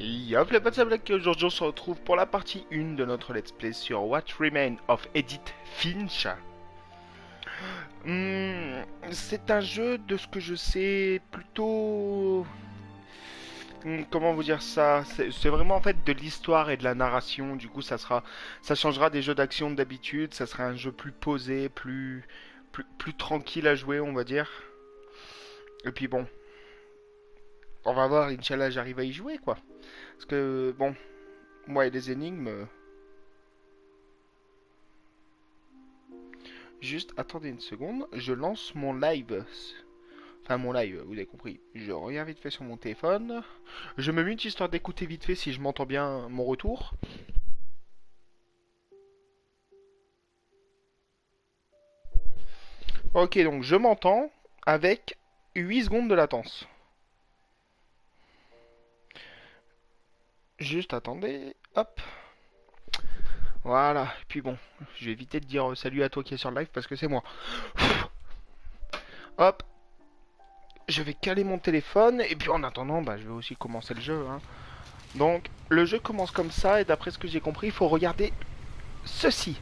Yop les potes, c'est Black, aujourd'hui on se retrouve pour la partie 1 de notre let's play sur What Remains of Edith Finch. C'est un jeu, de ce que je sais, plutôt... comment vous dire ça? C'est vraiment en fait de l'histoire et de la narration, du coup ça changera des jeux d'action d'habitude, ça sera un jeu plus posé, plus tranquille à jouer on va dire. Et puis bon, on va voir, Inch'Allah j'arrive à y jouer quoi. Parce que bon, moi et les énigmes... Juste, attendez une seconde, je lance mon live. Enfin, mon live, vous avez compris. Je reviens vite fait sur mon téléphone. Je me mute histoire d'écouter vite fait si je m'entends bien mon retour. Ok, donc je m'entends avec 8 secondes de latence. Juste, attendez. Hop. Voilà. Et puis bon, je vais éviter de dire salut à toi qui est sur le live parce que c'est moi. Hop. Je vais caler mon téléphone. Et puis en attendant, bah, je vais aussi commencer le jeu. Hein. Donc, le jeu commence comme ça. Et d'après ce que j'ai compris, il faut regarder ceci.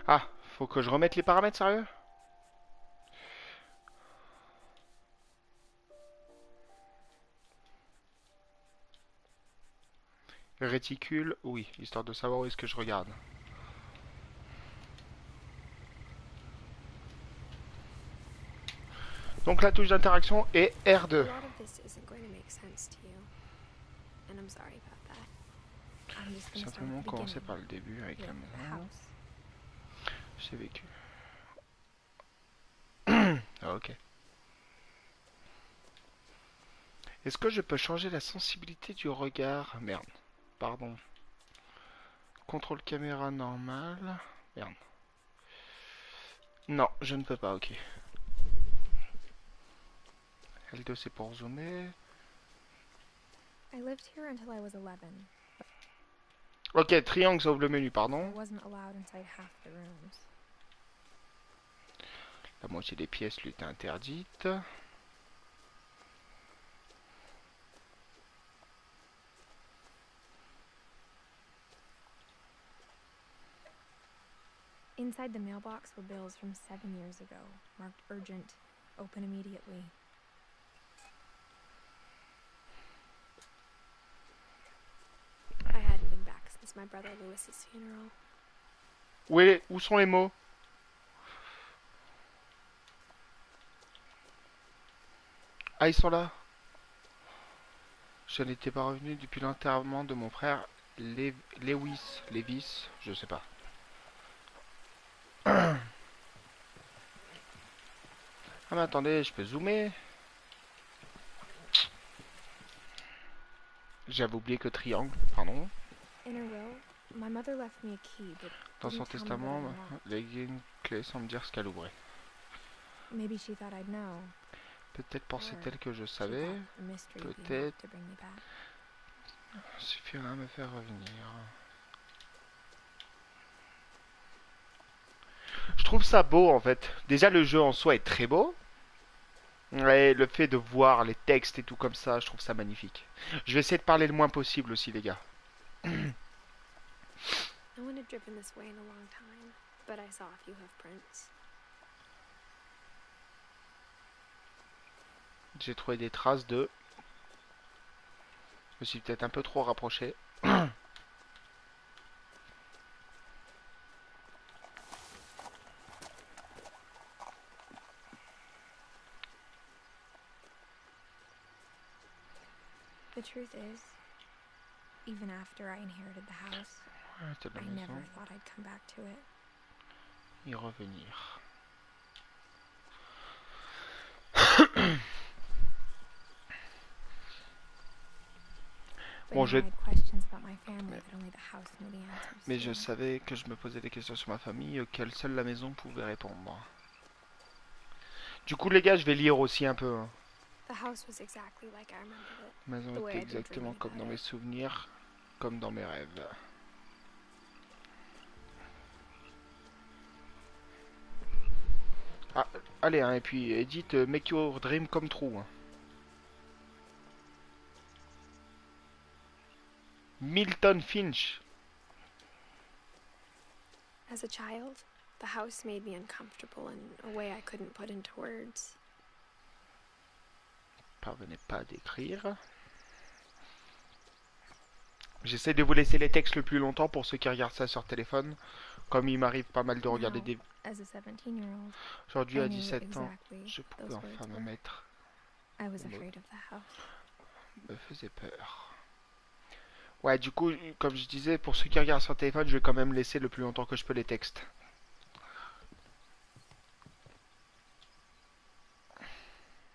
Ah, faut que je remette les paramètres, sérieux? Réticule, oui, histoire de savoir où est-ce que je regarde. Donc la touche d'interaction est R2. Simplement commencer par le début avec la maison. J'ai vécu. Ah, ok. Est-ce que je peux changer la sensibilité du regard? Merde. Pardon. Contrôle caméra normal. Merde. Non, je ne peux pas, ok. L2 c'est pour zoomer. Ok, triangle sauve le menu, pardon. La moitié des pièces lui était interdite. Inside the mailbox were bills from 7 years ago, marked urgent, open immediately. I hadn't been back since my brother Lewis's funeral. Où sont les mots? Ah, ils sont là. Je n'étais pas revenu depuis l'enterrement de mon frère Lewis, je sais pas. Ah mais attendez, je peux zoomer. J'avais oublié que triangle, pardon. Dans son testament, les une clé sans me dire ce qu'elle ouvrait. Peut-être pensait-elle que je savais. Peut-être suffira à me faire revenir. Je trouve ça beau en fait. Déjà le jeu en soi est très beau. Et le fait de voir les textes et tout comme ça, je trouve ça magnifique. Je vais essayer de parler le moins possible aussi les gars. J'ai trouvé des traces de... Je me suis peut-être un peu trop rapproché. The truth is, even after I inherited the house, I never thought I'd come back to it. Y revenir. Bon, mais je savais que je me posais des questions sur ma famille auxquelles seule la maison pouvait répondre. Du coup, les gars, je vais lire aussi un peu. Hein. La maison était exactement comme dans mes souvenirs, comme dans mes rêves. Ah, allez, hein, et puis Edith, make your dream come true. Hein. Milton Finch. As a child, the house made me uncomfortable in a way I couldn't put into words. Parvenez pas à décrire. J'essaie de vous laisser les textes le plus longtemps pour ceux qui regardent ça sur téléphone. Comme il m'arrive pas mal de regarder des... Aujourd'hui à 17 ans, je pouvais enfin me mettre... me faisait peur. Ouais, du coup, comme je disais, pour ceux qui regardent sur téléphone, je vais quand même laisser le plus longtemps que je peux les textes.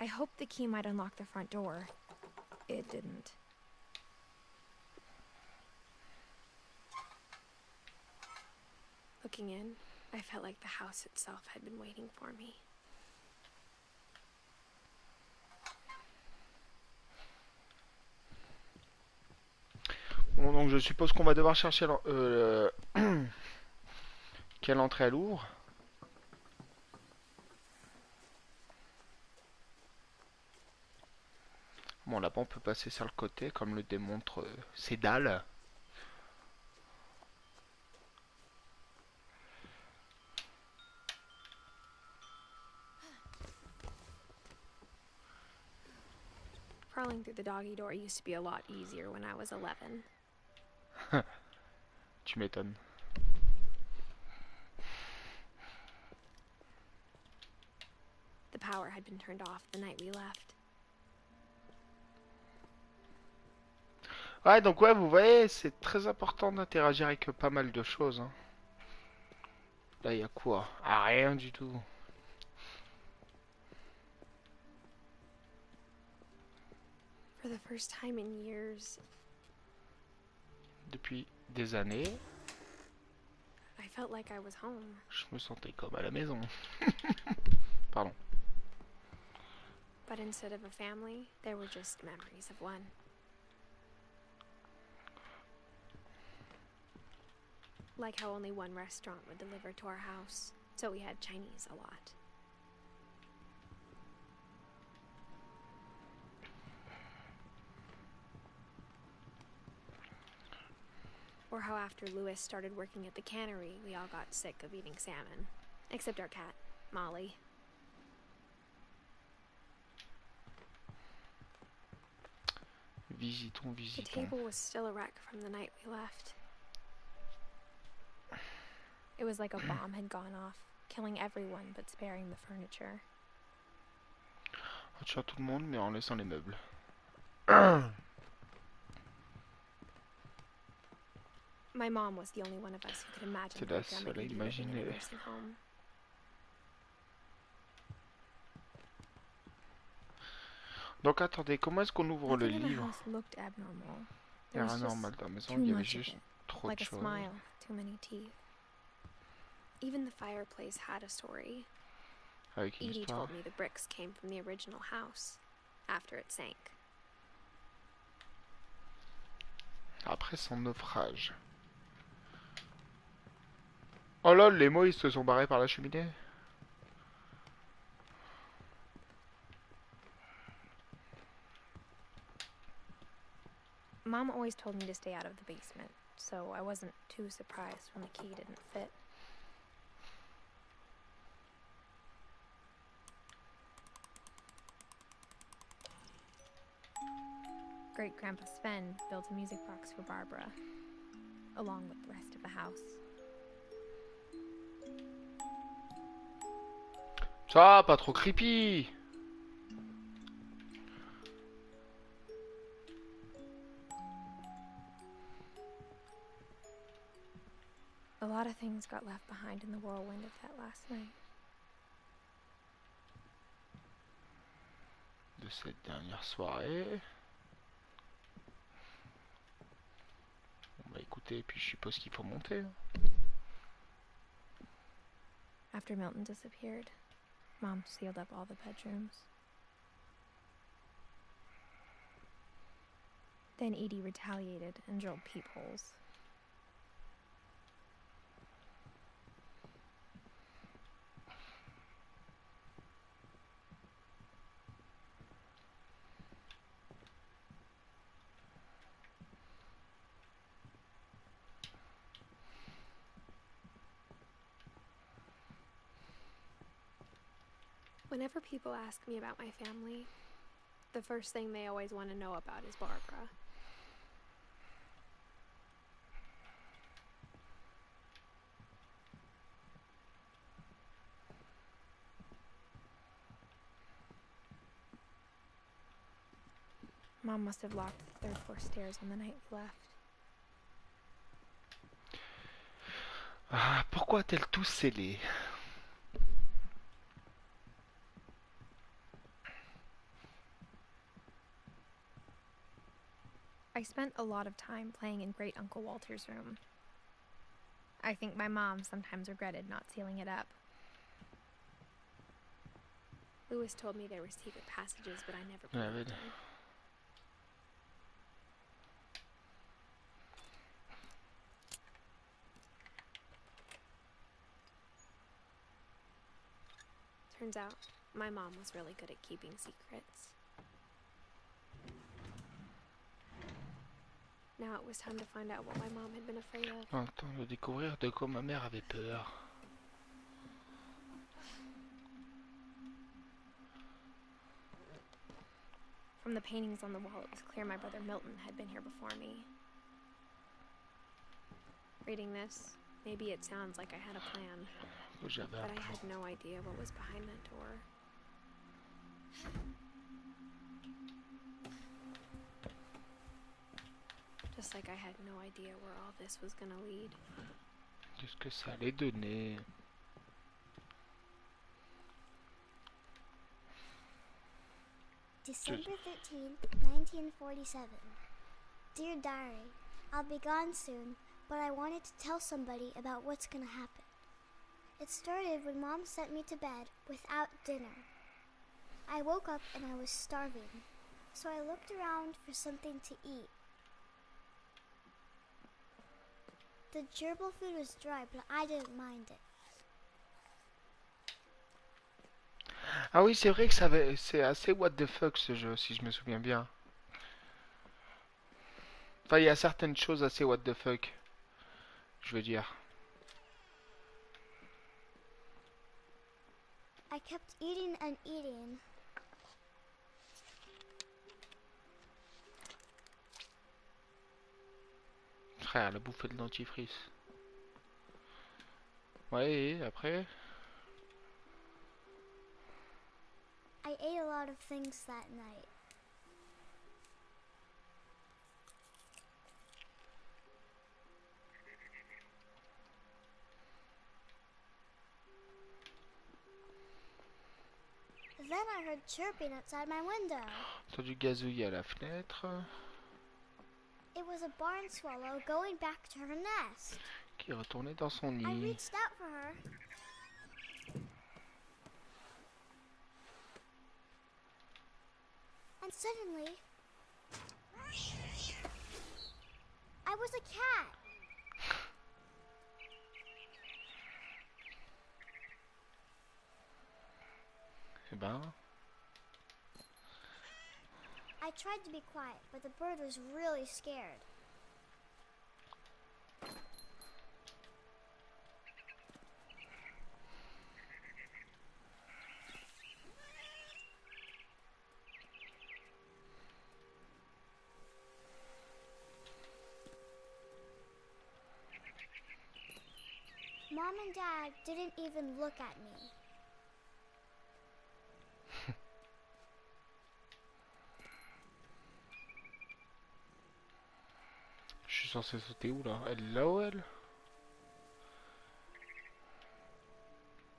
I hoped the key might unlock the front door. It didn't. Looking in, I felt like the house itself had been waiting for me. Bon, donc je suppose qu'on va devoir chercher quelle entrée elle ouvre. Bon, là-bas on peut passer sur le côté, comme le démontrent ces dalles. Crawling through the doggy door used to be a lot easier when I was 11. Tu m'étonnes. The power had been turned off the night we left. Ouais, donc ouais, vous voyez, c'est très important d'interagir avec pas mal de choses. Hein. Là, il y a quoi? Ah, rien du tout. For the first time in years, depuis des années, I felt like I was home. Je me sentais comme à la maison. Pardon. But instead of a family, there were just memories of one. Like how only one restaurant would deliver to our house, so we had Chinese a lot. Or how after Louis started working at the cannery, we all got sick of eating salmon. Except our cat, Molly. Visitons. The table was still a wreck from the night we left. It was like a bomb had gone off, killing everyone but sparing the furniture. On tue tout le monde, mais en laissant les meubles. My mom was the only one of us who could imagine C'est la seule à imaginer. Donc attendez, comment est-ce qu'on ouvre le livre? Il y a rien normal dans la maison, il y avait juste trop de choses. Even the fireplace had a story. Avec une Edith histoire. told me the bricks came from the original house after it sank. Après son naufrage. Oh lol, les mots ils se sont barrés par la cheminée. Mom always told me to stay out of the basement, so I wasn't too surprised when the key didn't fit. Great-Grandpa Sven built a music box for Barbara, along with the rest of the house. Ça, pas trop creepy. A lot of things got left behind in the whirlwind of that last night. De cette dernière soirée. Bon bah écoutez, puis je suppose qu'il faut monter. After Milton disappeared, Mom sealed up all the bedrooms. Then Edie retaliated and drilled peepholes. Whenever people ask me about my family, the first thing they always want to know about is Barbara. Mom must have locked the third floor stairs on the night we left. Ah, pourquoi a-t-elle tout scellé? I spent a lot of time playing in Great Uncle Walter's room. I think my mom sometimes regretted not sealing it up. Louis told me there were secret passages, but I never believed him. Turns out, my mom was really good at keeping secrets. Now it was time to find out what my mom had been afraid of. Temps de découvrir de quoi ma mère avait peur. From the paintings on the wall, it was clear my brother Milton had been here before me. Reading this, maybe it sounds like I had a plan, but I had no idea what was behind that door. Just like I had no idea where all this was gonna lead. Qu'est-ce que ça allait donner? December 13th, 1947. Dear Diary, I'll be gone soon, but I wanted to tell somebody about what's gonna happen. It started when Mom sent me to bed without dinner. I woke up and I was starving, so I looked around for something to eat. The gerbil food was dry, but I didn't mind it. Ah oui, c'est vrai que c'est assez what the fuck ce jeu, si je me souviens bien. Enfin, il y a certaines choses assez what the fuck, je veux dire. I kept eating and eating. Frère, elle a bouffé le dentifrice. Ouais, et après? I ate a lot of things that night. Then I heard chirping outside my window. Entendu gazouiller à la fenêtre. It was a barn swallow going back to her nest. Qui retournait dans son I nid. reached out for her. And suddenly, I was a cat. Eh ben... I tried to be quiet, but the bird was really scared. Mom and Dad didn't even look at me. Je suis censé sauter où là? Elle est là-haut elle?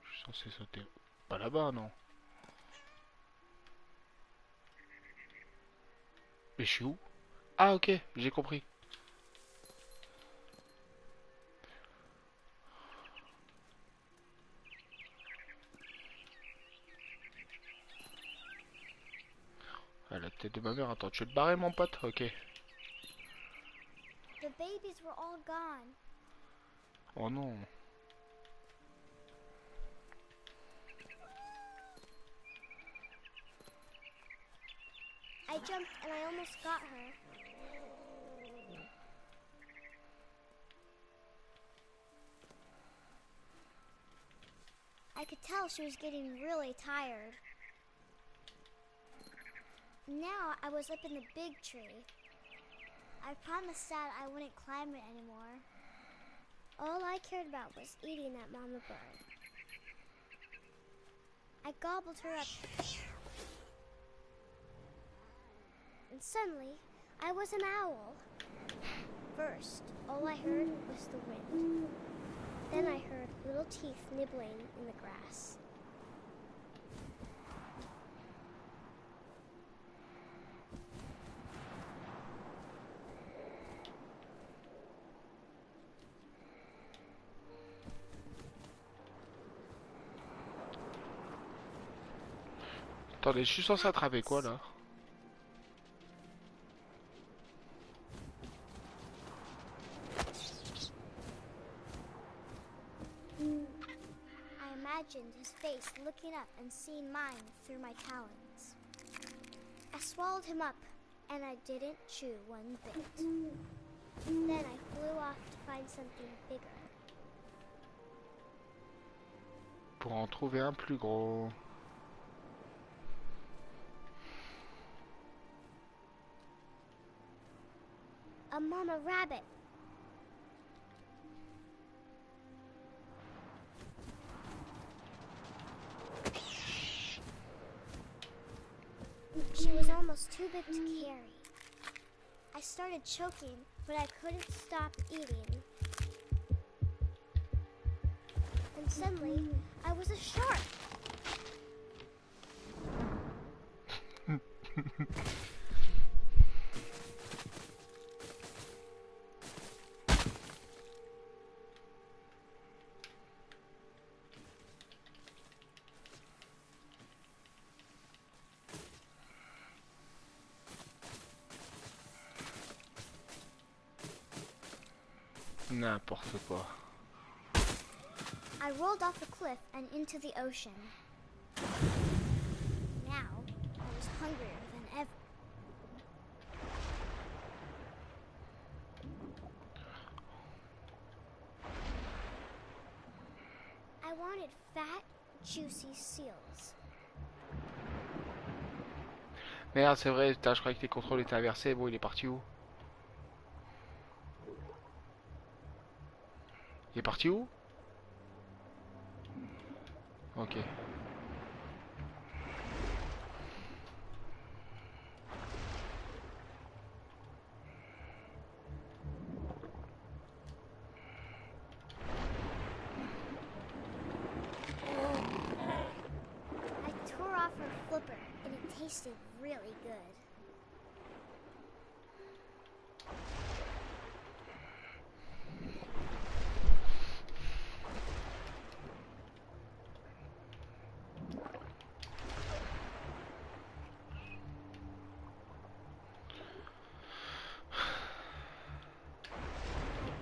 Je suis censé sauter... Pas là-bas non? Mais je suis où? Ah ok, j'ai compris. Ah, la tête de ma mère, attends, tu veux te barrer mon pote? Ok. The babies were all gone. Oh non. I jumped and I almost got her. I could tell tell she was getting really tired. Now I was up in the big tree. I promised Dad I wouldn't climb it anymore. All I cared about was eating that mama bird. I gobbled her up. And suddenly, I was an owl. First, all I heard was the wind. Then I heard little teeth nibbling in the grass. Attendez, je suis censé attraper quoi là? I imagined his face looking up and seeing mine through my talons. I swallowed him up, and I didn't chew one bit. Then I flew off to find something bigger. Pour en trouver un plus gros. A mama rabbit. She was almost too big to carry. I started choking, but I couldn't stop eating. And suddenly, I was a shark. N'importe quoi. I rolled off a cliff and into the ocean. Now, I was hungrier than ever. I wanted fat, juicy seals. Merde, c'est vrai, putain, je croyais que les contrôles étaient inversés. Bon, il est parti où? Il est parti où? Ok. I tore off her flipper, and it tasted really good.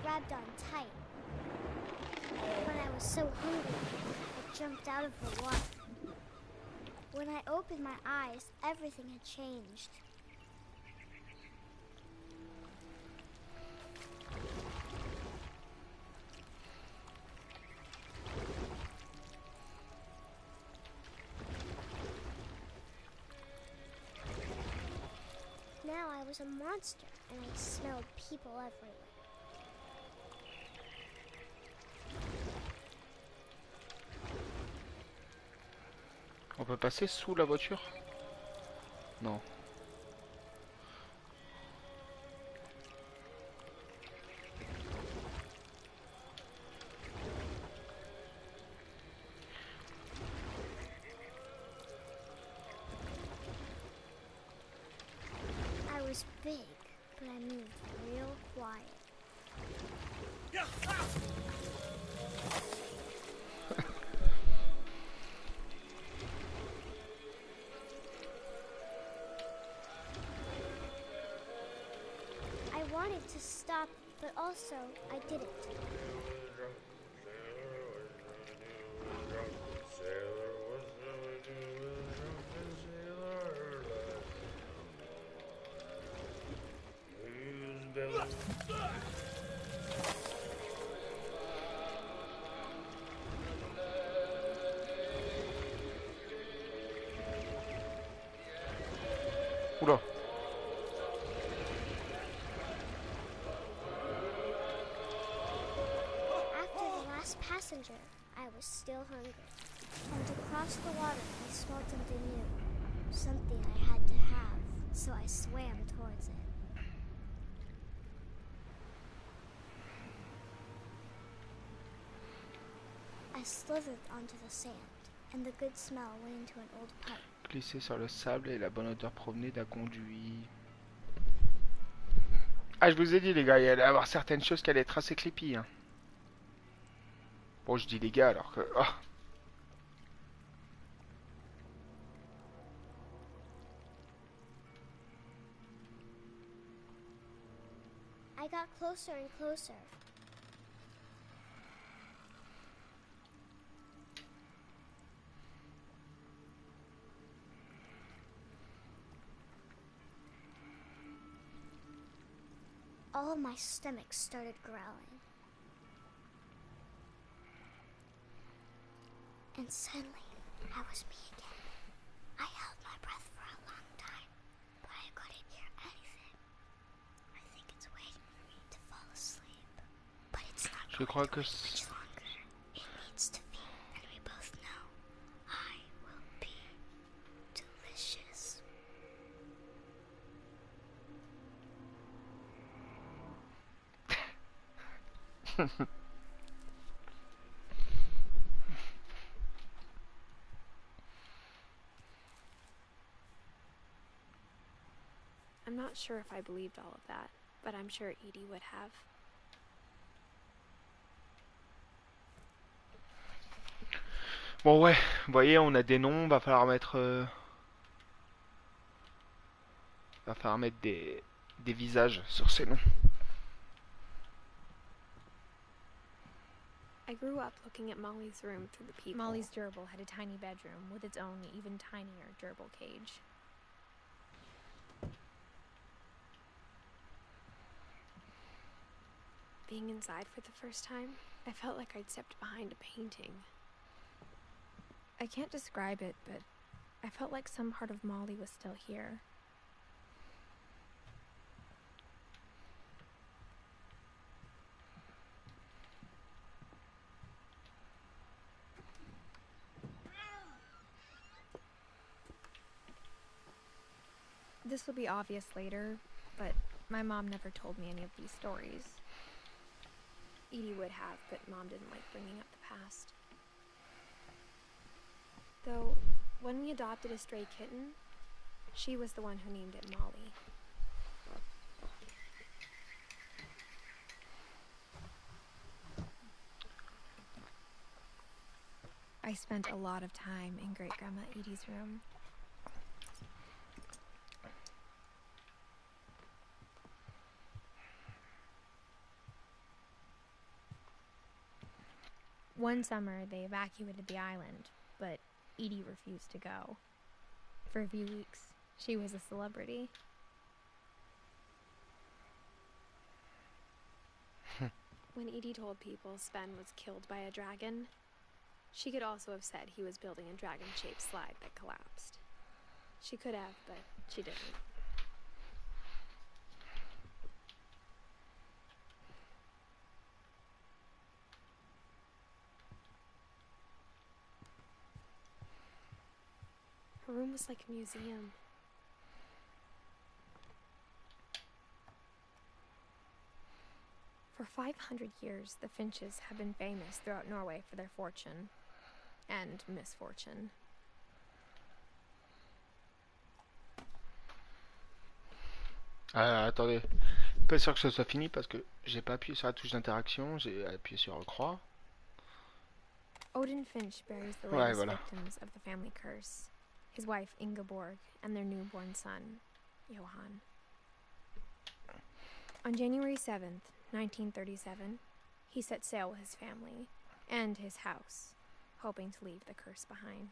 Grabbed on tight. When I was so hungry, I jumped out of the water. When I opened my eyes, everything had changed. Now I was a monster, and I smelled people everywhere. On peut passer sous la voiture? Non. I was big, but I moved real quiet. I wanted to stop, but also I didn't. Oula. After the last passenger, I was still hungry. And to cross the water, I smelled something new. Something I had to have, so I swam towards it. I slithered onto the sand, and the good smell went into an old pipe. Glisser sur le sable et la bonne odeur provenait d'un conduit. Ah, je vous ai dit, les gars, il y allait avoir certaines choses qui allaient être assez clippy. Hein. Bon, je dis les gars alors que... Oh. I got closer and closer. All of my stomach started growling. And suddenly, I was me again. I held my breath for a long time, but I couldn't hear anything. I think it's waiting for me to fall asleep. But it's not Je crois que... much longer. It needs to be, and we both know I will be delicious. I'm not sure if I believed all of that, but I'm sure Edie would have. Bon ouais, vous voyez, on a des noms, va falloir mettre... va falloir mettre des visages sur ces noms. I grew up looking at Molly's room through the peephole. Molly's gerbil had a tiny bedroom with its own even tinier gerbil cage. Being inside for the first time, I felt like I'd stepped behind a painting. I can't describe it, but I felt like some part of Molly was still here. This will be obvious later, but my mom never told me any of these stories. Edie would have, but Mom didn't like bringing up the past. Though, when we adopted a stray kitten, she was the one who named it Molly. I spent a lot of time in Great-Grandma Edie's room. One summer, they evacuated the island, but Edie refused to go. For a few weeks, she was a celebrity. When Edie told people Sven was killed by a dragon, she could also have said he was building a dragon-shaped slide that collapsed. She could have, but she didn't. Her room was like a museum. For 500 years, the Finches have been famous throughout Norway for their fortune and misfortune. Attendez, pas sûr que ce soit fini parce que j'ai pas appuyé sur la touche d'interaction, j'ai appuyé sur croix. Odin Finch buries the Ouais, latest voilà. victims of the family curse, his wife Ingeborg and their newborn son, Johan. On January 7th, 1937, he set sail with his family and his house, hoping to leave the curse behind.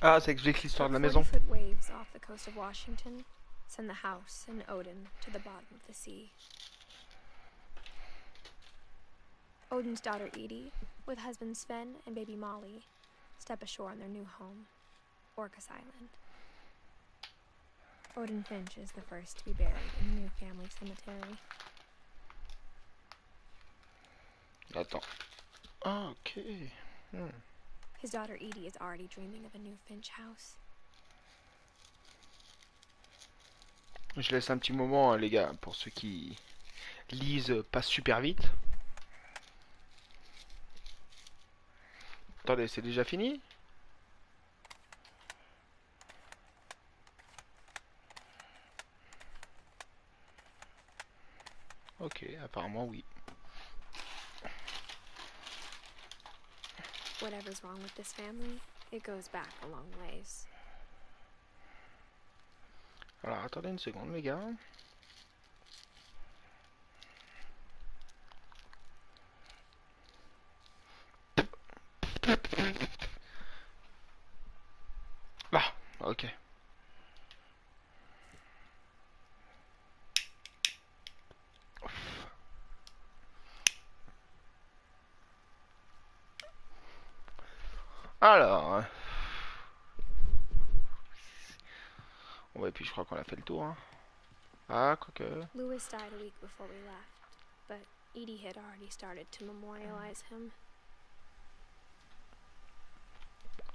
Ah, ça explique l'histoire de la But maison. 40-foot waves off the coast of Washington send the house and Odin to the bottom of the sea. Odin's daughter Edie, with husband Sven and baby Molly, step ashore on their new home, Orcas Island. Odin Finch is the first to be buried in the new family cemetery. Attends. Ah, ok. His daughter Edie is already dreaming of a new Finch house. Je laisse un petit moment, hein, les gars, pour ceux qui lisent pas super vite. Attendez, c'est déjà fini? Ok, apparemment oui. Whatever's wrong with this family, it goes back a long ways. Alors, attendez une seconde, les gars. Ah, ok. Alors. Ouais, puis je crois qu'on a fait le tour. Hein. Ah, quoique. Lewis died a week before we left, but Edie had already started to memorialize him.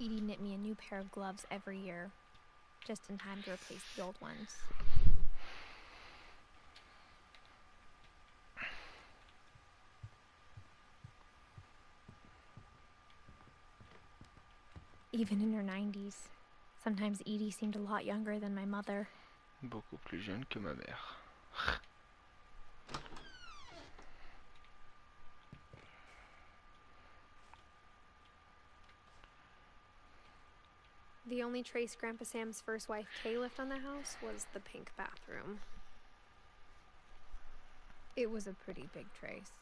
Edie knit me a new pair of gloves every year, just in time to replace the old ones. Even in her 90s, sometimes Edie seemed a lot younger than my mother. Beaucoup plus jeune que ma mère. The only trace Grandpa Sam's first wife Kay left on the house was the pink bathroom. It was a pretty big trace.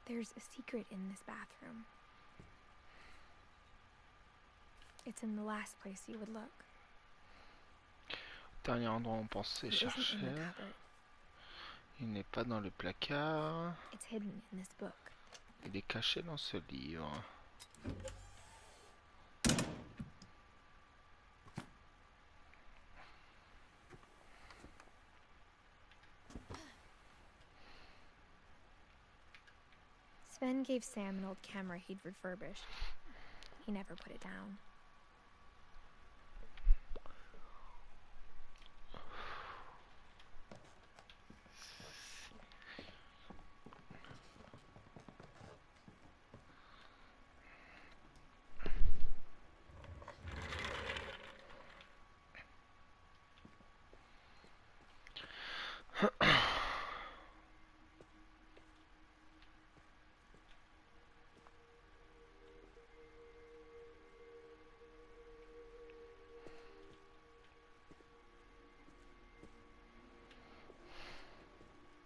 There's a secret in this bathroom. It's in the last place you would look. Dernier endroit où on pensait It isn't in the chercher. cupboard. Il n'est pas dans le placard. It's hidden in this book. Il est caché dans ce livre. Sven gave Sam an old camera he'd refurbished. He never put it down.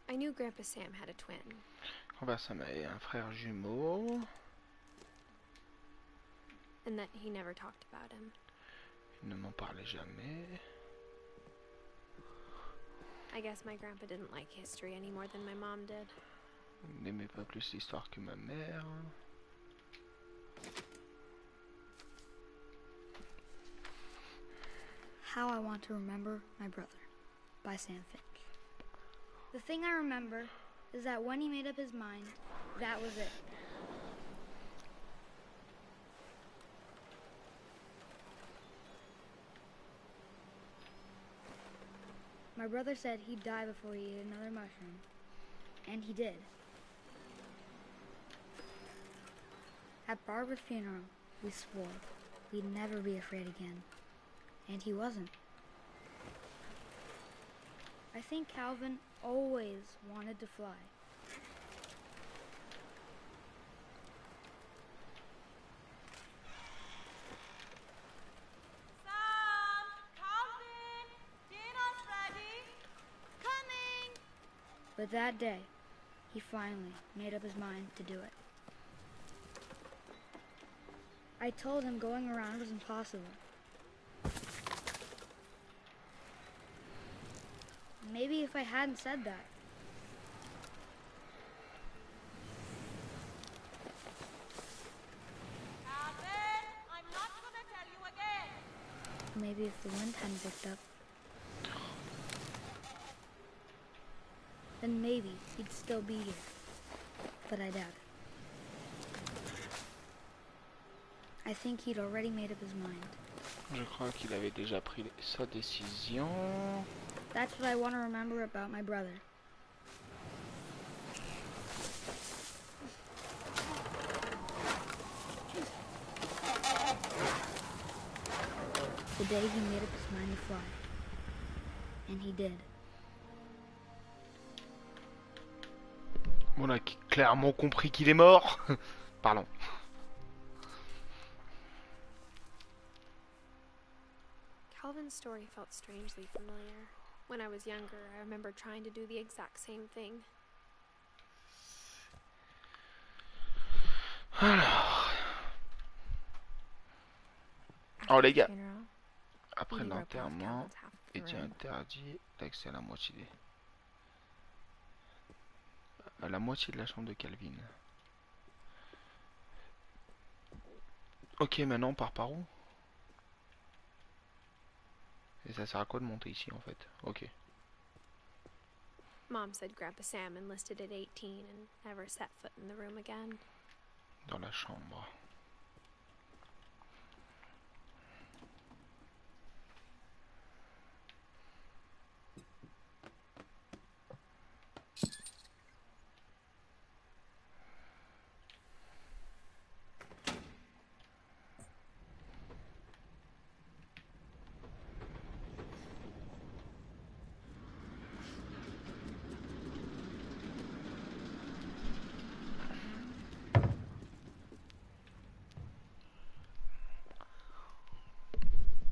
I knew Grandpa Sam had a twin. Grand-père Sam avait un frère jumeau. And that he never talked about him. Il ne m'en parlait jamais. I guess my grandpa didn't like history any more than my mom did. Il n'aimait pas plus l'histoire que ma mère. How I Want to Remember My Brother by Sam Finch. The thing I remember is that when he made up his mind, that was it. My brother said he'd die before he ate another mushroom, and he did. At Barbara's funeral, we swore we'd never be afraid again, and he wasn't. I think Calvin always wanted to fly. But that day, he finally made up his mind to do it. I told him going around was impossible. Maybe if I hadn't said that. I'm not gonna tell you again. Maybe if the wind hadn't picked up, then maybe he'd still be here. But I doubt it. I think he'd already made up his mind. Je crois qu'il avait déjà pris sa décision. That's what I want to remember about my brother. The day he made up his mind to fly. And he did. On a clairement compris qu'il est mort. Pardon. Calvin's story felt strangely familiar. When I was younger, I remember trying to do the exact same thing. Alors les gars, après l'enterrement, était interdit d'accès à la moitié de la chambre de Calvin. Ok, maintenant on part par où? Et ça sert à quoi de monter ici en fait? Ok. Mom said Grandpa Sam enlisted at 18 and never set foot in the room again. Dans la chambre.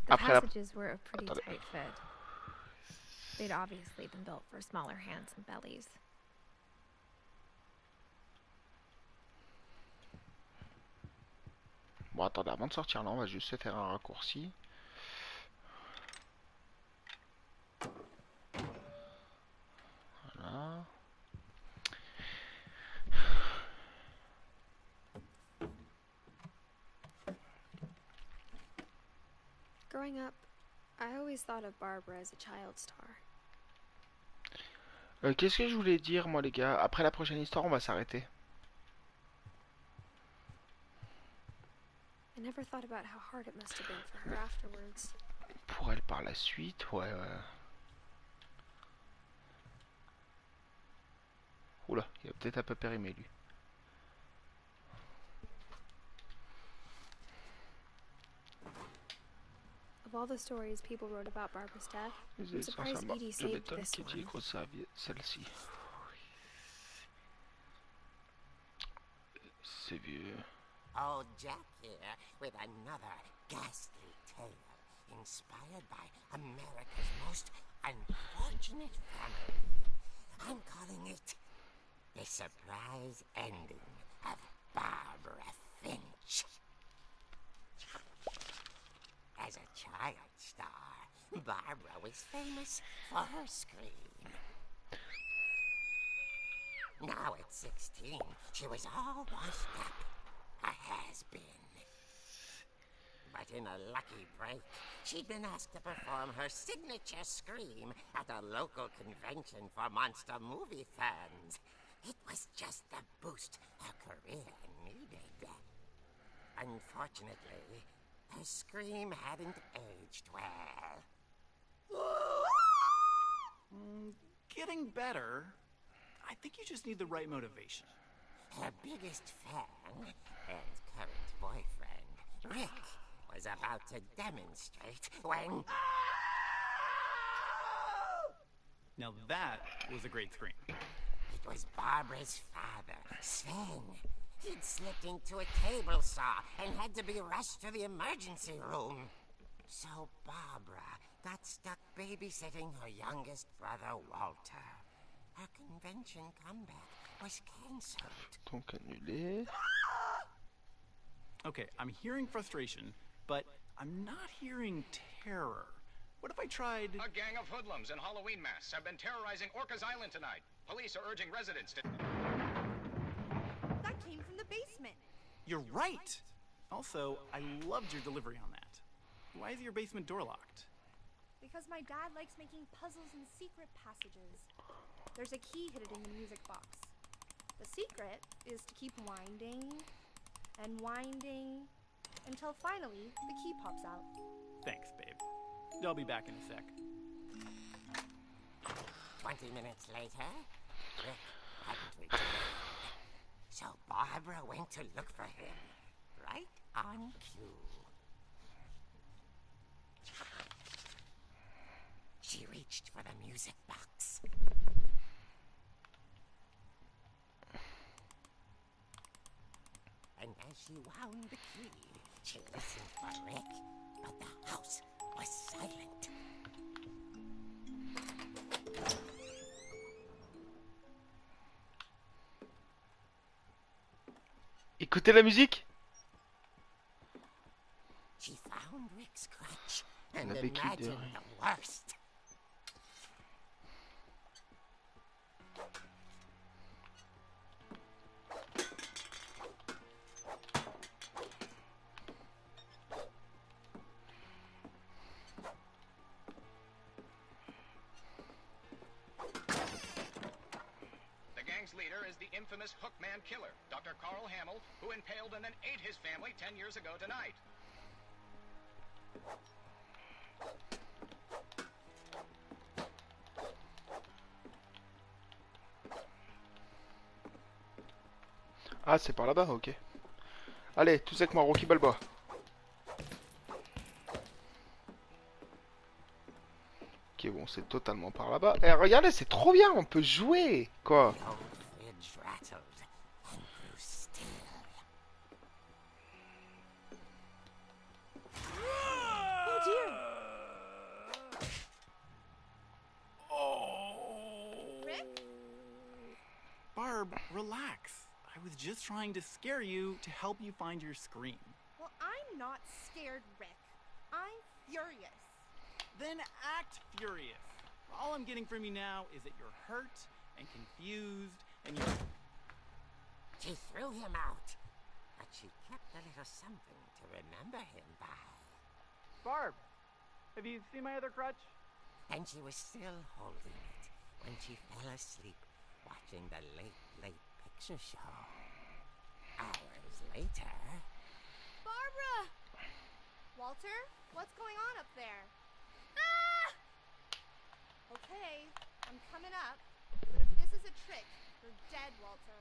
The passages were a pretty tight fit. They'd obviously been built for smaller hands and bellies. Bon, attendez, avant de sortir là, on va juste se faire un raccourci. Voilà. Growing up, I always thought of Barbara as a child star. Qu'est-ce que je voulais dire, moi, les gars? Après la prochaine histoire, on va s'arrêter. I never thought about how hard it must have been for her afterwards. Pour elle par la suite, ouais. Oula, il a peut-être un peu périmé, lui. Of all the stories people wrote about Barbara's death, I'm surprised Edie saved this one. Celle-ci. C'est vieux. Old Jack here with another ghastly tale inspired by America's most unfortunate family. I'm calling it The Surprise Ending of Barbara Finch. As a child star, Barbara was famous for her scream. Now at 16, she was all washed up. A has-been. But in a lucky break, she'd been asked to perform her signature scream at a local convention for monster movie fans. It was just the boost her career needed. Unfortunately, her scream hadn't aged well. Getting better. I think you just need the right motivation. Her biggest fan and current boyfriend, Rick, was about to demonstrate when... Now that was a great scream. It was Barbara's father, Sven. He'd slipped into a table saw and had to be rushed to the emergency room. So Barbara got stuck babysitting her youngest brother, Walter. Her convention comeback was cancelled. Donc annulé. Okay, I'm hearing frustration, but I'm not hearing terror. What if I tried... A gang of hoodlums in Halloween masks have been terrorizing Orcas Island tonight. Police are urging residents to... That came from the basement. You're right! Also, I loved your delivery on that. Why is your basement door locked? Because my dad likes making puzzles and secret passages. There's a key hidden in the music box. The secret is to keep winding and winding until finally the key pops out. Thanks, babe. I'll be back in a sec. 20 minutes later, Rick hadn't returned. So Barbara went to look for him, right on cue. She reached for the music box. And as she wound the key, she listened for Rick, but the house was silent. Écoutez la musique. She found Rick's crutch and La béquille de imagined Rick. the worst. The gang's leader is the infamous Hookman killer, Dr. Carl Hamill, who impaled and then ate his family 10 years ago tonight. Ah, c'est par là-bas, ok. Allez, tous avec moi, Rocky Balboa. Ok, bon, c'est totalement par là-bas. Eh, regardez, c'est trop bien, on peut jouer. Quoi? The old fridge rattled and grew still. Oh dear! Rick? Barb, relax. I was just trying to scare you to help you find your scream. Well, I'm not scared, Rick. I'm furious. Then act furious. All I'm getting from you now is that you're hurt and confused and you're... She threw him out, but she kept a little something to remember him by. Barb, have you seen my other crutch? And she was still holding it when she fell asleep watching the late picture show. Hours later... Barbara! Walter, what's going on up there? Ah! Okay, I'm coming up, but if this is a trick, you're dead, Walter.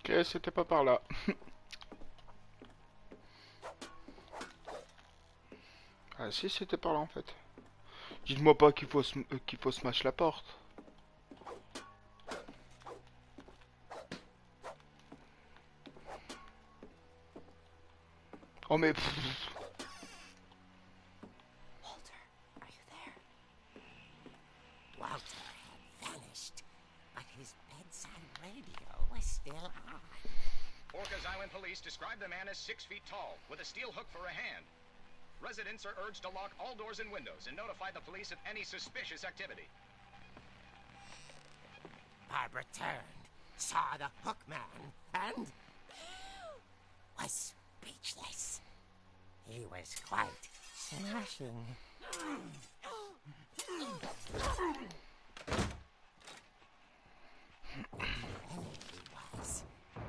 Ok, c'était pas par là. Ah si, c'était par là en fait. Dites-moi pas qu'il faut smash la porte. Oh mais... Walter, are you there? Walter had vanished, but his bedside radio was still on. Orcas Island police describe the man as 6 feet tall, with a steel hook for a hand. Residents are urged to lock all doors and windows and notify the police of any suspicious activity. Barbara turned, saw the hook man, and was speechless. He was quite smashing.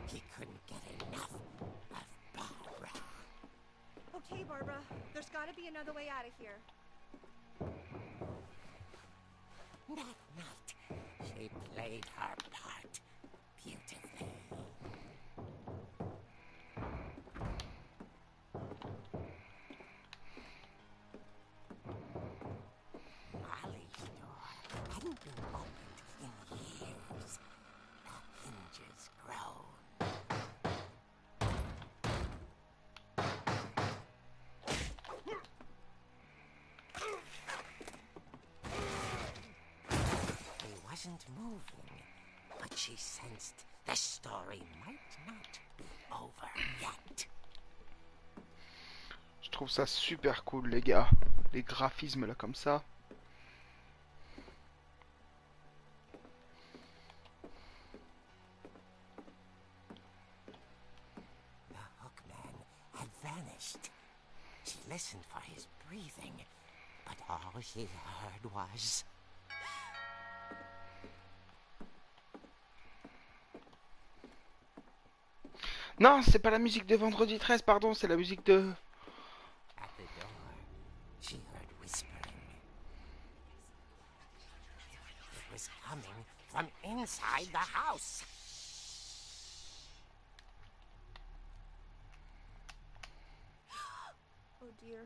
He couldn't get enough of Barbara. Okay, Barbara, there's gotta be another way out of here. That night, she played her part beautifully. wasn't moving, but she sensed the story might not be over yet. Je trouve ça super cool, les gars. Les graphismes là comme ça. The hookman had vanished. She listened for his breathing, but all she heard was... Non, c'est pas la musique de Vendredi 13, pardon, c'est la musique de... At the door, she heard whispering. It was coming from inside the house. Oh dear.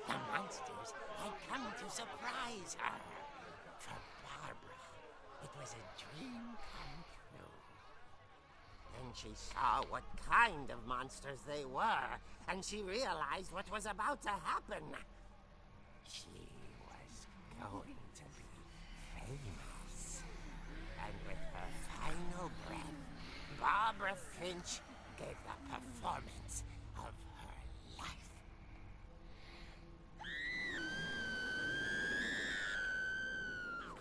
The monsters had come to surprise her. For Barbara, it was a dream come true. Then she saw what kind of monsters they were, and she realized what was about to happen. She was going to be famous. And with her final breath, Barbara Finch gave the performance of her life.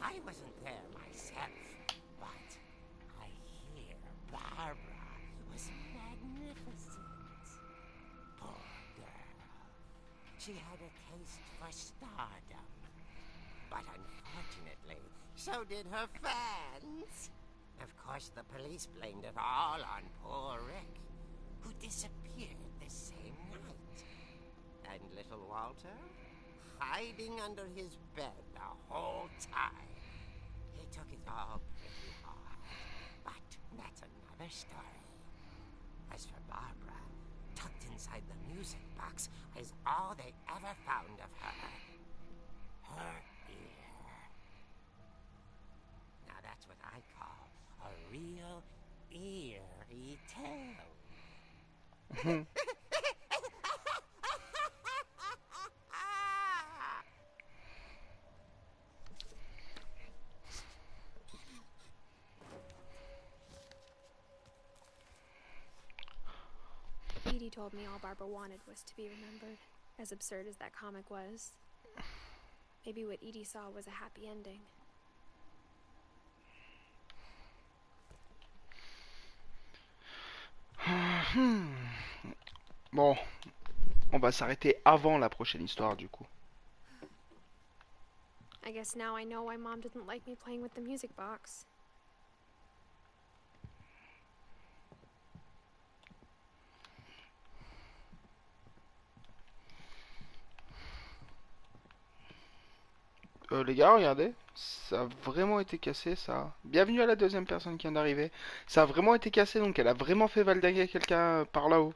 I wasn't there myself, but I hear Barbara was magnificent. Poor girl. She had a taste for stardom. But unfortunately, so did her fans. Of course, the police blamed it all on poor Rick, who disappeared the same night. And little Walter, hiding under his bed the whole time. He took it all pretty hard, but that's another story. As for Barbara, tucked inside the music box is all they ever found of her. Her ear. Now that's what I call a real eerie tale. Edie told me all Barbara wanted was to be remembered, as absurd as that comic was. Maybe what Edie saw was a happy ending. Bon, on va s'arrêter avant la prochaine histoire du coup. I guess now I know why Mom didn't like me playing with the music box. Les gars, regardez, ça a vraiment été cassé ça. Bienvenue à la deuxième personne qui vient d'arriver. Ça a vraiment été cassé, donc elle a vraiment fait valdaguer quelqu'un par là-haut.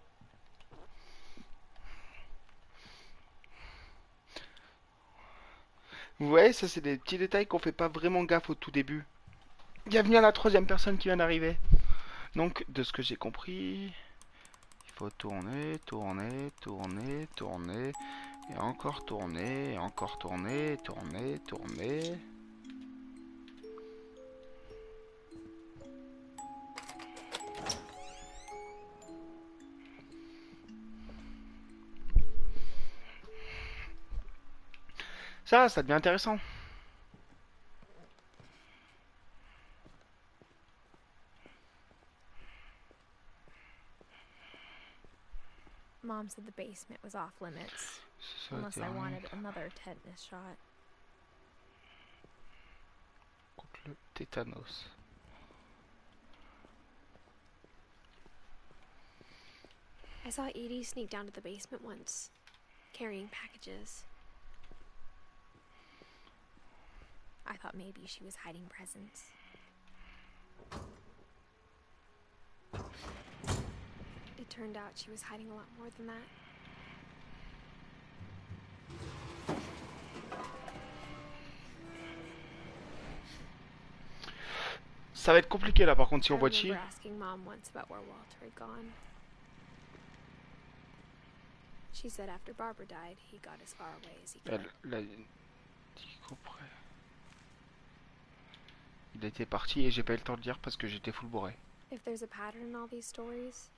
Vous voyez, ça c'est des petits détails qu'on fait pas vraiment gaffe au tout début. Bienvenue à la troisième personne qui vient d'arriver. Donc, de ce que j'ai compris, il faut tourner, tourner, tourner, tourner, et encore tourner, et encore tourner, tourner, tourner. Ça devient intéressant. Mom said the basement was off limits, unless I wanted another tetanus shot. Contre le tétanos. I saw Edie sneak down to the basement once, carrying packages. I thought maybe she was hiding presents. It turned out she was hiding a lot more than that. Ça va être compliqué là par contre si on voit I Chi. remember asking Mom once about where Walter had gone. She said after Barbara died, he got as far away as he Elle could. l'a dit qu'après. Il était parti et j'ai pas eu le temps de dire parce que j'étais full bourré. If there's a pattern in all these stories,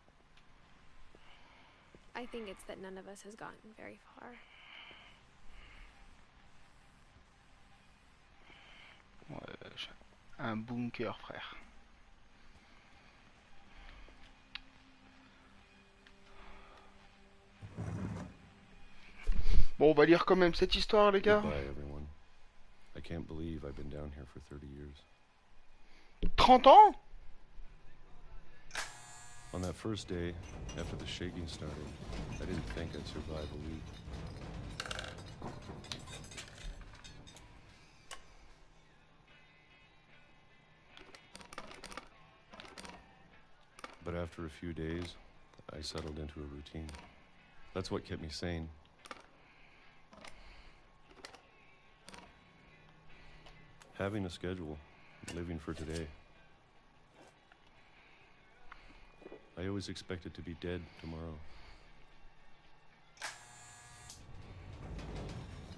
I think it's that none of us has gotten very far. Un bunker, frère. Bon, on va lire quand même cette histoire, les gars. Goodbye, everyone. I can't believe I've been down here for 30 years. 30 ans? On that first day, after the shaking started, I didn't think I'd survive a week. But after a few days, I settled into a routine. That's what kept me sane. Having a schedule, living for today. I always expected to be dead tomorrow.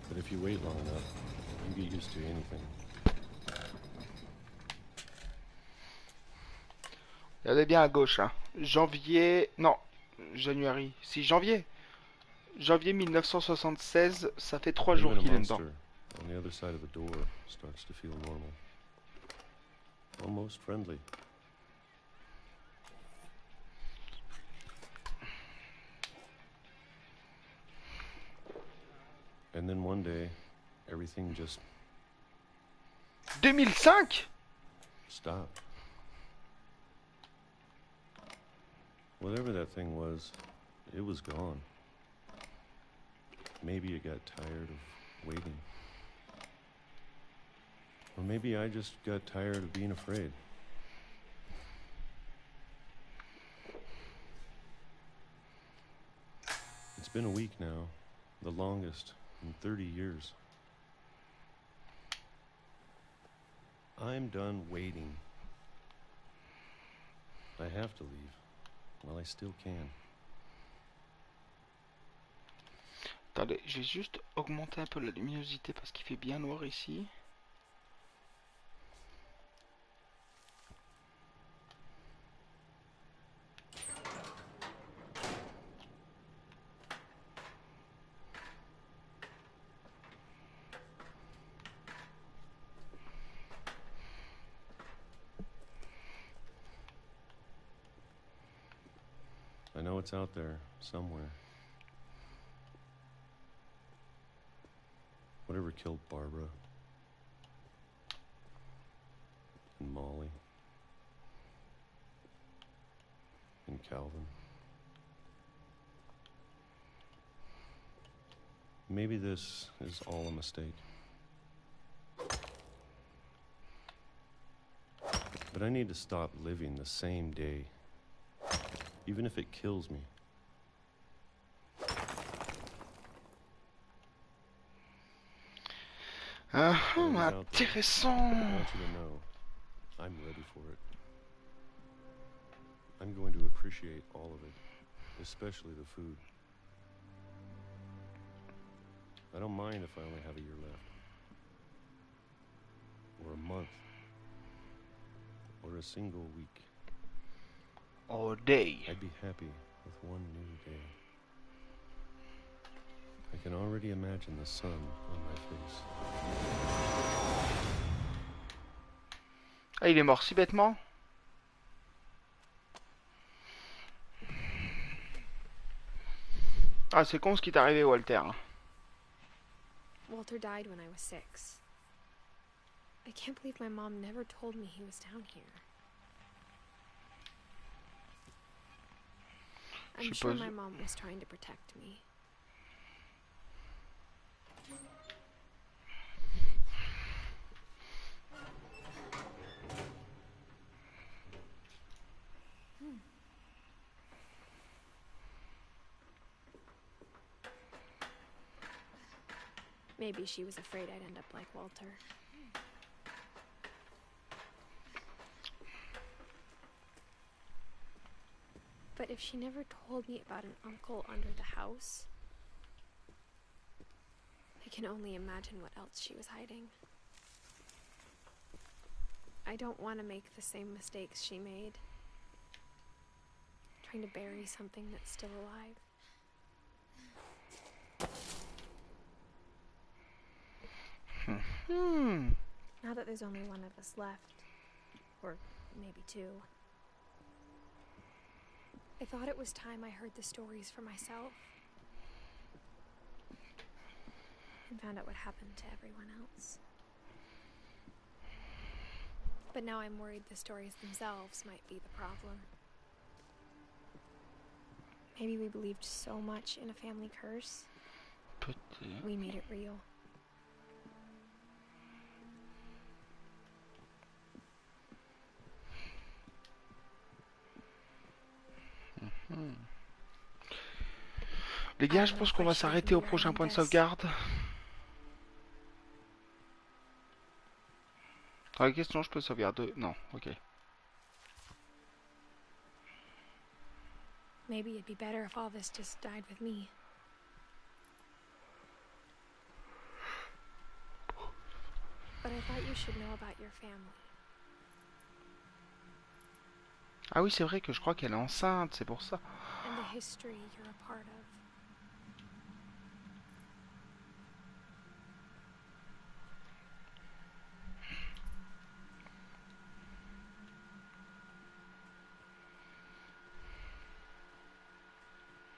But if you wait long enough, you get used to anything. Regardez bien à gauche, hein. Janvier... Non, janvier. Si, janvier. Janvier 1976, ça fait 3 jours qu'il est dedans. On the other side of the door starts to feel normal. Almost friendly. And then one day, everything just 2005? stopped. Whatever that thing was, it was gone. Maybe it got tired of waiting. Or maybe I just got tired of being afraid. It's been a week now, the longest in 30 years. I'm done waiting. I have to leave. Well, I still can. Attendez, je vais juste augmenter un peu la luminosité parce qu'il fait bien noir ici. I know it's out there, somewhere. Whatever killed Barbara and Molly and Calvin. Maybe this is all a mistake. But I need to stop living the same day, even if it kills me. Intéressant. I want you to know, I'm ready for it. I'm going to appreciate all of it, especially the food. I don't mind if I only have a year left, or a month, or a single week. All day. I'd be happy with one new day. I can already imagine the sun on my face. Ah, il est mort si bêtement. Ah, c'est con ce qui t'est arrivé, Walter. Walter died when I was 6. I can't believe my mom never told me he was down here. I'm sure my mom was trying to protect me. Maybe she was afraid I'd end up like Walter. But if she never told me about an uncle under the house, can only imagine what else she was hiding. I don't want to make the same mistakes she made. Trying to bury something that's still alive. Now that there's only one of us left, or maybe two, I thought it was time I heard the stories for myself and found out what happened to everyone else. But now I'm worried the stories themselves might be the problem. Maybe we believed so much in a family curse, we made it real. Les gars, je pense qu'on va s'arrêter au prochain point de sauvegarde. Dans la question, je peux sauvegarder. Non, ok. Maybe it'd be better if all this just died with me. But I thought you should know about your family. Ah oui, c'est vrai que je crois qu'elle est enceinte, c'est pour ça. And the history you're a part of.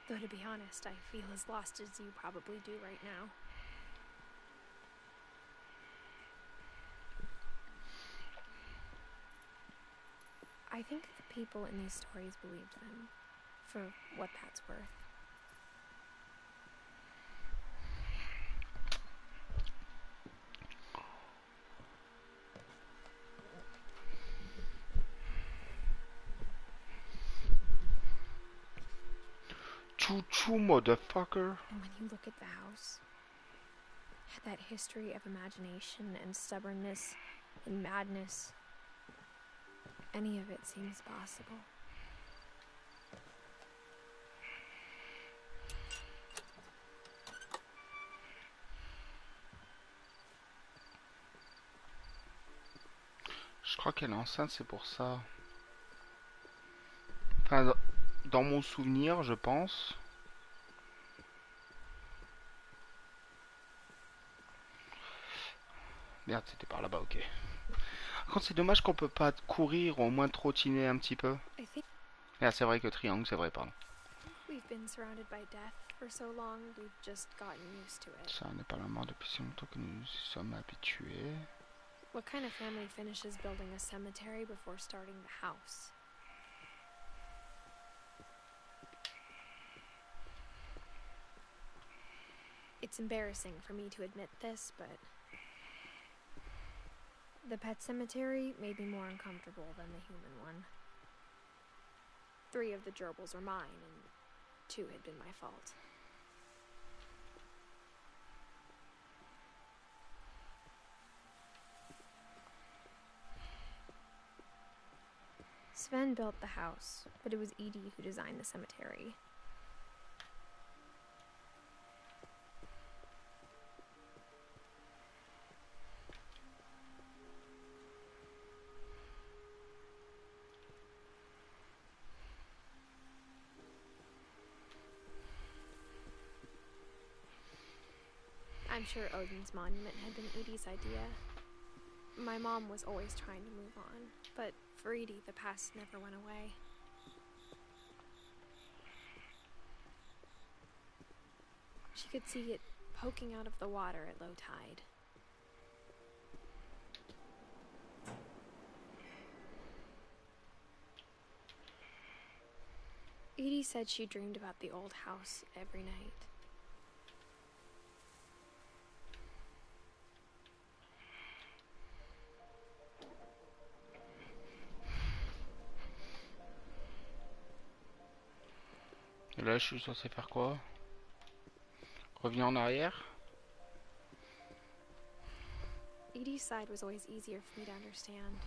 Though to be honest, I feel as lost as you probably do right now. I think the people in these stories believed them, for what that's worth. Choo-choo, motherfucker. And when you look at the house, that history of imagination and stubbornness and madness, any of it seems possible. Je crois qu'elle est enceinte, c'est pour ça. Enfin, dans mon souvenir, je pense. Merde, c'était par là-bas, ok. Quand c'est dommage qu'on peut pas courir ou au moins trottiner un petit peu. Ah, c'est vrai que triangle, c'est vrai, pardon. Ça n'est pas la mort depuis si longtemps que nous y sommes habitués. What kind of family finishes building a cemetery before starting the house? It's embarrassing for me to admit this, but the pet cemetery made me more uncomfortable than the human one. 3 of the gerbils were mine, and 2 had been my fault. Sven built the house, but it was Edie who designed the cemetery. I'm sure Odin's monument had been Edie's idea. My mom was always trying to move on, but for Edie, the past never went away. She could see it poking out of the water at low tide. Edie said she dreamed about the old house every night. Et là, je suis censé faire quoi? Revenir en arrière? Edie's side was always easier for me to understand.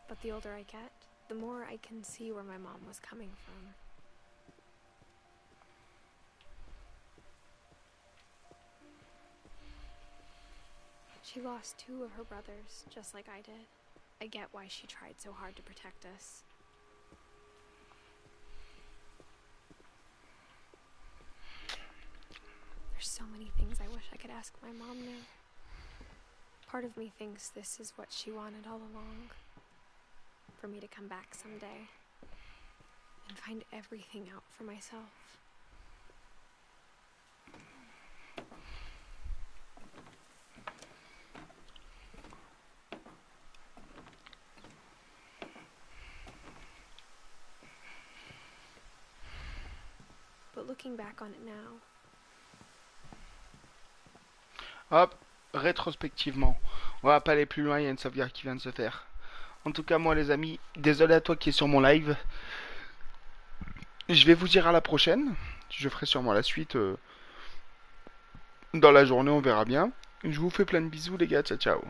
But the older I get, the more I can see where my mom was coming from. She lost 2 of her brothers, just like I did. I get why she tried so hard to protect us. There's so many things I wish I could ask my mom now. Part of me thinks this is what she wanted all along. For me to come back someday and find everything out for myself. But looking back on it now. Hop, rétrospectivement. On va pas aller plus loin, il y a une sauvegarde qui vient de se faire. En tout cas, moi les amis, désolé à toi qui est sur mon live. Je vais vous dire à la prochaine. Je ferai sûrement la suite dans la journée, on verra bien. Je vous fais plein de bisous les gars, ciao ciao.